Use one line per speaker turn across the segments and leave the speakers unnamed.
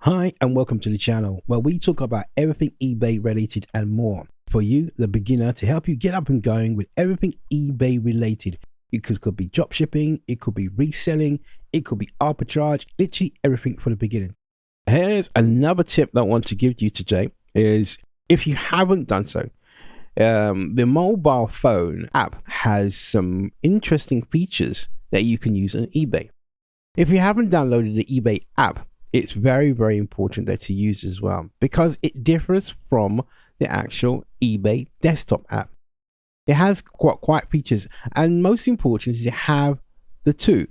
Hi and welcome to the channel where we talk about everything eBay related and more for you, the beginner, to help you get up and going with everything eBay related. It could be drop shipping, it could be reselling, it could be arbitrage, literally everything for the beginner. Here's another tip that I want to give you today is, if you haven't done so, the mobile phone app has some interesting features that you can use on eBay. If you haven't downloaded the eBay app, it's very, very important that you use as well, because it differs from the actual eBay desktop app. It has quite features, and most important is you have the two,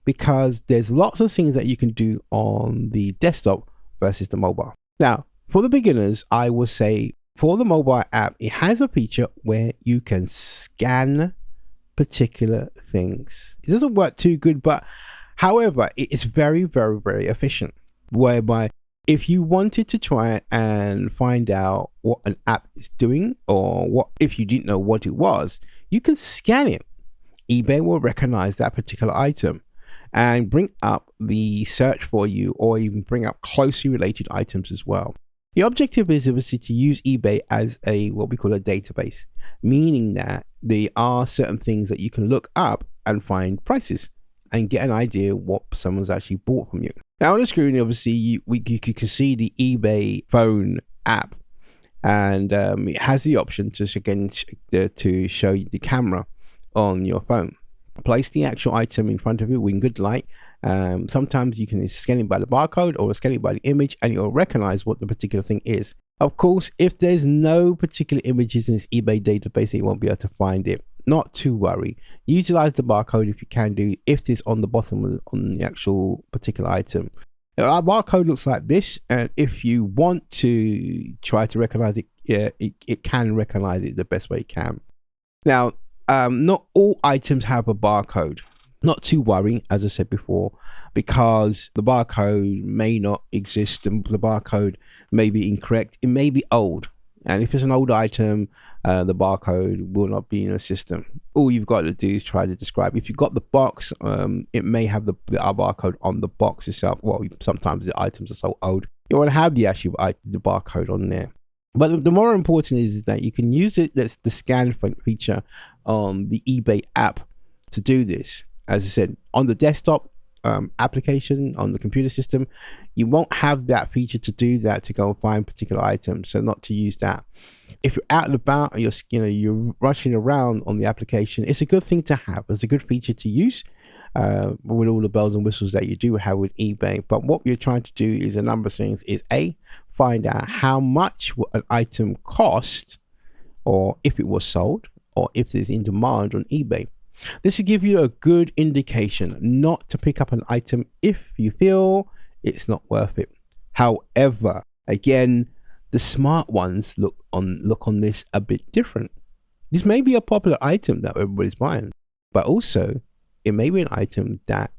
because there's lots of things that you can do on the desktop versus the mobile. Now, for the beginners, I will say for the mobile app, it has a feature where you can scan particular things. It doesn't work too good, but however, it is very, very, very efficient, whereby if you wanted to try and find out what an app is doing, or what if you didn't know what it was, you can scan it. eBay will recognize that particular item and bring up the search for you, or even bring up closely related items as well. The objective is obviously to use eBay as what we call a database, meaning that there are certain things that you can look up and find prices and get an idea what someone's actually bought from you. Now on the screen, obviously, you can see the eBay phone app, and it has the option to show you the camera on your phone. Place the actual item in front of you in good light. Sometimes you can scan it by the barcode or scan it by the image, and you'll recognize what the particular thing is. Of course, if there's no particular images in this eBay database, you won't be able to find it. Not to worry. Utilize the barcode if you can do, if it's on the bottom on the actual particular item. Now, our barcode looks like this, and if you want to try to recognize it, it can recognize it the best way it can. Now, not all items have a barcode. Not to worry, as I said before, because the barcode may not exist, and the barcode may be incorrect. It may be old, and if it's an old item, the barcode will not be in the system. All you've got to do is try to describe. If you've got the box, it may have the barcode on the box itself. Well, sometimes the items are so old, you want to have the actual the barcode on there. But the more important is that you can use it. That's the scan feature on the eBay app to do this. As I said, on the desktop application on the computer system, you won't have that feature to do that, to go and find particular items, so not to use that. If you're out and about and you're rushing around on the application, it's a good thing to have. It's a good feature to use with all the bells and whistles that you do have with eBay. But what you're trying to do is a number of things. Is find out how much an item cost, or if it was sold, or if it's in demand on eBay. This will give you a good indication not to pick up an item if you feel it's not worth it. However, again, the smart ones look on this a bit different. This may be a popular item that everybody's buying, but also it may be an item that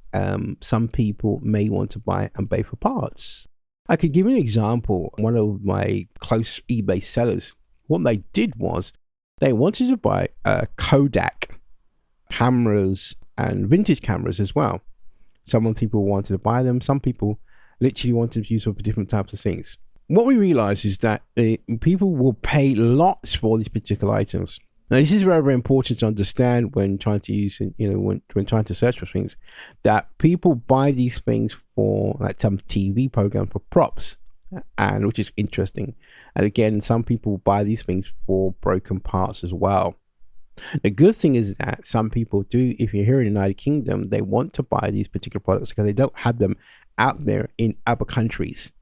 some people may want to buy and pay for parts. I could give you an example. One of my close eBay sellers, what they did was they wanted to buy Kodak cameras and vintage cameras as well. Some people wanted to buy them. Some people literally wanted to use them for different types of things. What we realize is that people will pay lots for these particular items. Now, this is very, very important to understand when trying to use, when trying to search for things, that people buy these things for, like, some TV program, for props, and which is interesting. And again, some people buy these things for broken parts as well. The good thing is that some people do, if you're here in the United Kingdom, they want to buy these particular products because they don't have them out there in other countries.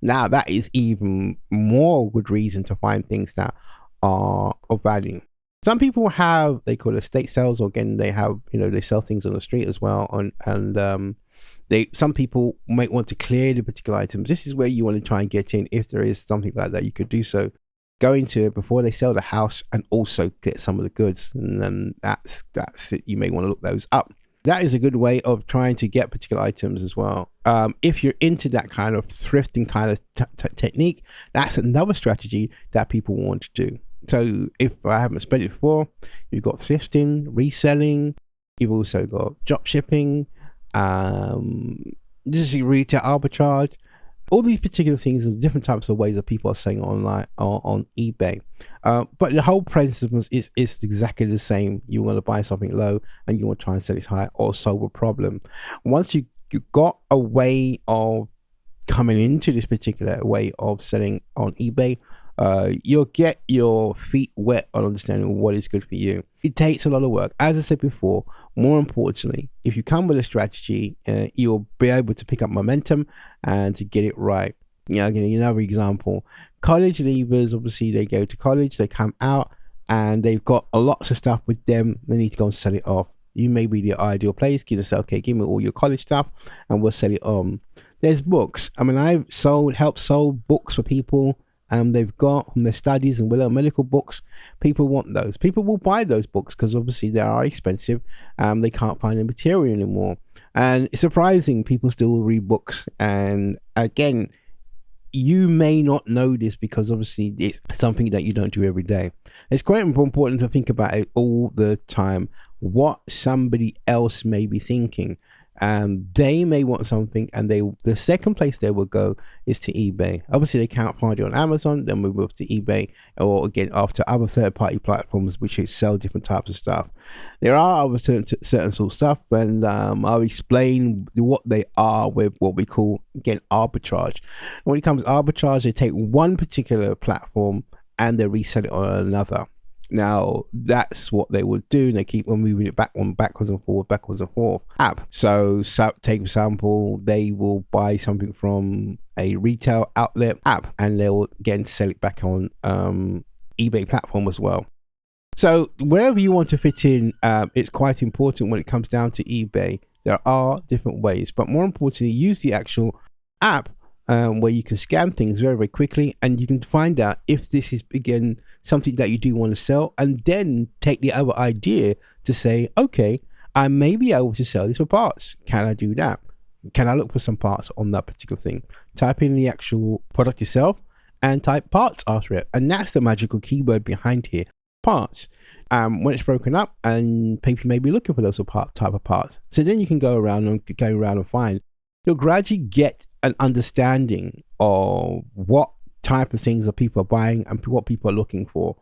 Now, that is even more good reason to find things that are of value. Some people have, they call it estate sales, or again, they have, they sell things on the street as well. And some people might want to clear the particular items. This is where you want to try and get in. If there is something like that, you could do so. Go into it before they sell the house and also get some of the goods, and then that's it. You may want to look those up. That is a good way of trying to get particular items as well. If you're into that kind of thrifting kind of technique, that's another strategy that people want to do. So if I haven't explained it before, you've got thrifting, reselling, you've also got drop shipping, this is retail arbitrage. all these particular things are different types of ways that people are selling online or on eBay. But the whole principle is exactly the same. You want to buy something low and you want to try and sell it high or solve a problem. Once you got a way of coming into this particular way of selling on eBay, you'll get your feet wet on understanding what is good for you. It takes a lot of work. As I said before, more importantly, if you come with a strategy, you'll be able to pick up momentum and to get it right. You know, again, another example, college leavers, obviously they go to college, they come out and they've got lots of stuff with them. They need to go and sell it off. You may be the ideal place. Give yourself, okay, give me all your college stuff and we'll sell it on. There's books. I mean, I've helped sold books for people. They've got from their studies and medical books. People want those. People will buy those books because obviously they are expensive. They can't find the material anymore. And it's surprising people still read books. And again, you may not know this because obviously it's something that you don't do every day. It's quite important to think about it all the time. What somebody else may be thinking. They may want something, and the second place they will go is to eBay. Obviously they can't find it on Amazon, then we move to eBay, or again after other third-party platforms which sell different types of stuff. There are other certain sort of stuff, and I'll explain what they are with what we call, again, arbitrage. When it comes to arbitrage, they take one particular platform and they resell it on another. Now that's what they would do, and they keep on moving it backwards and forth app. So take for example, they will buy something from a retail outlet app and they'll again sell it back on eBay platform as well. So wherever you want to fit in, it's quite important when it comes down to eBay. There are different ways, but more importantly, use the actual app where you can scan things very, very quickly, and you can find out if this is, again, something that you do want to sell, and then take the other idea to say, okay, I may be able to sell this for parts. Can I do that? Can I look for some parts on that particular thing? Type in the actual product itself and type parts after it. And that's the magical keyword behind here, parts. When it's broken up, and people may be looking for those type of parts. So then you can go around and find. You'll gradually get an understanding of what type of things that people are buying and what people are looking for,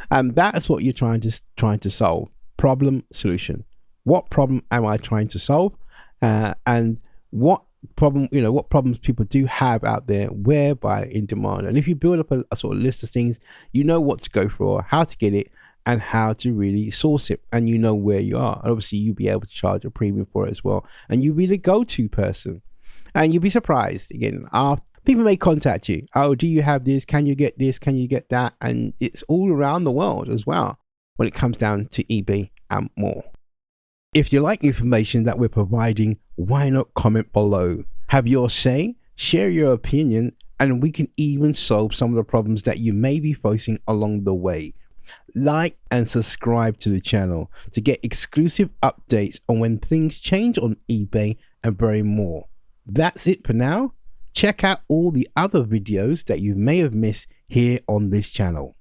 and that's what you're trying to solve. Problem, solution. What problem am I trying to solve, and what problems people do have out there whereby in demand. And if you build up a sort of list of things, you know what to go for, how to get it, and how to really source it, and you know where you are. And obviously you'll be able to charge a premium for it as well, and you'll be the go-to person. And you'll be surprised, again, people may contact you. Oh, do you have this? Can you get this? Can you get that? And it's all around the world as well when it comes down to eBay and more. If you like information that we're providing, why not comment below? Have your say, share your opinion, and we can even solve some of the problems that you may be facing along the way. Like and subscribe to the channel to get exclusive updates on when things change on eBay and very more. That's it for now. Check out all the other videos that you may have missed here on this channel.